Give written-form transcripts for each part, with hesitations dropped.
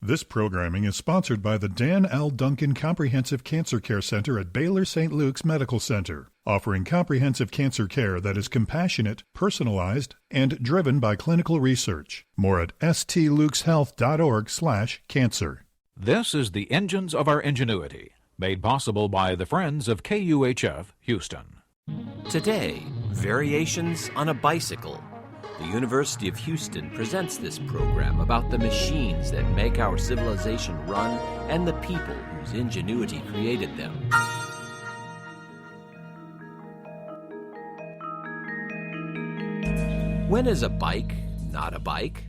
This programming is sponsored by the Dan L. Duncan Comprehensive Cancer Care Center at Baylor St. Luke's Medical Center, offering comprehensive cancer care that is compassionate, personalized, and driven by clinical research. More at stlukeshealth.org/cancer. This is the Engines of Our Ingenuity, made possible by the Friends of KUHF Houston. Today, variations on a bicycle. The University of Houston presents this program about the machines that make our civilization run and the people whose ingenuity created them. When is a bike not a bike?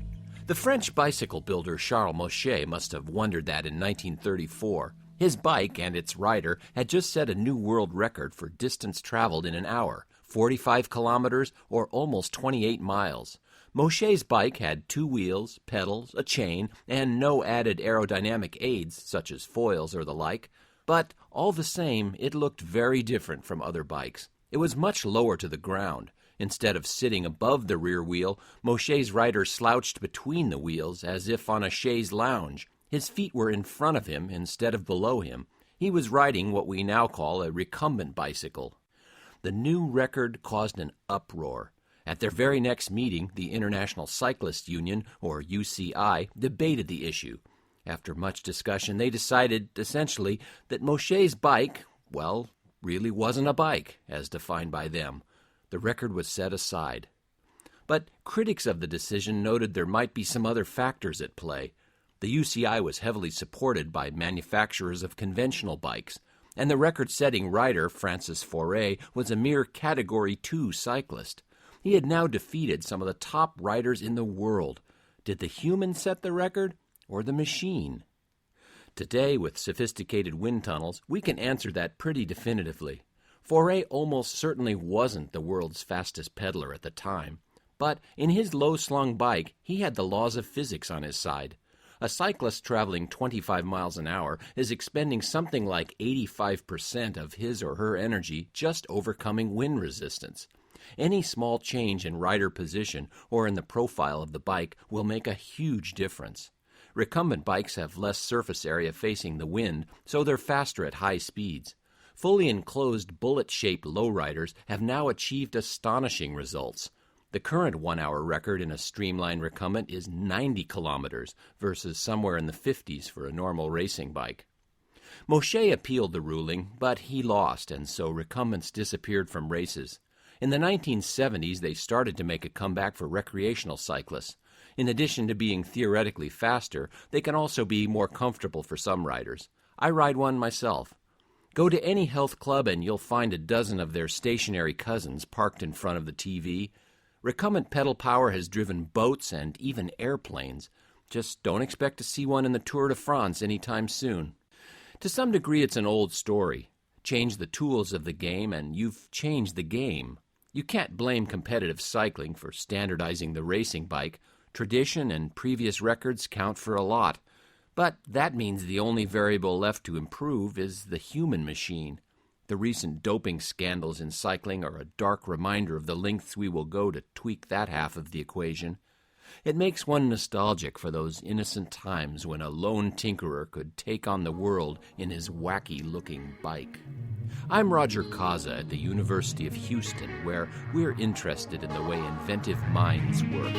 The French bicycle builder Charles Mochet must have wondered that in 1934. His bike and its rider had just set a new world record for distance traveled in an hour, 45 kilometers or almost 28 miles. Mochet's bike had 2 wheels, pedals, a chain, and no added aerodynamic aids such as foils or the like. But all the same, it looked very different from other bikes. It was much lower to the ground. Instead of sitting above the rear wheel, Mochet's rider slouched between the wheels as if on a chaise lounge. His feet were in front of him instead of below him. He was riding what we now call a recumbent bicycle. The new record caused an uproar. At their very next meeting, the International Cyclist Union, or UCI, debated the issue. After much discussion, they decided, essentially, that Mochet's bike, well, really wasn't a bike, as defined by them. The record was set aside. But critics of the decision noted there might be some other factors at play. The UCI was heavily supported by manufacturers of conventional bikes, and the record-setting rider, Francis Fauré, was a mere Category 2 cyclist. He had now defeated some of the top riders in the world. Did the human set the record, or the machine? Today, with sophisticated wind tunnels, we can answer that pretty definitively. Fauré almost certainly wasn't the world's fastest pedaler at the time, but in his low-slung bike, he had the laws of physics on his side. A cyclist traveling 25 miles an hour is expending something like 85% of his or her energy just overcoming wind resistance. Any small change in rider position or in the profile of the bike will make a huge difference. Recumbent bikes have less surface area facing the wind, so they're faster at high speeds. Fully enclosed bullet-shaped lowriders have now achieved astonishing results. The current 1-hour record in a streamlined recumbent is 90 kilometers versus somewhere in the 50s for a normal racing bike. Mochet appealed the ruling, but he lost, and so recumbents disappeared from races. In the 1970s, they started to make a comeback for recreational cyclists. In addition to being theoretically faster, they can also be more comfortable for some riders. I ride one myself. Go to any health club and you'll find a dozen of their stationary cousins parked in front of the TV. Recumbent pedal power has driven boats and even airplanes. Just don't expect to see one in the Tour de France anytime soon. To some degree, it's an old story. Change the tools of the game and you've changed the game. You can't blame competitive cycling for standardizing the racing bike. Tradition and previous records count for a lot. But that means the only variable left to improve is the human machine. The recent doping scandals in cycling are a dark reminder of the lengths we will go to tweak that half of the equation. It makes one nostalgic for those innocent times when a lone tinkerer could take on the world in his wacky-looking bike. I'm Roger Kaza at the University of Houston, where we're interested in the way inventive minds work.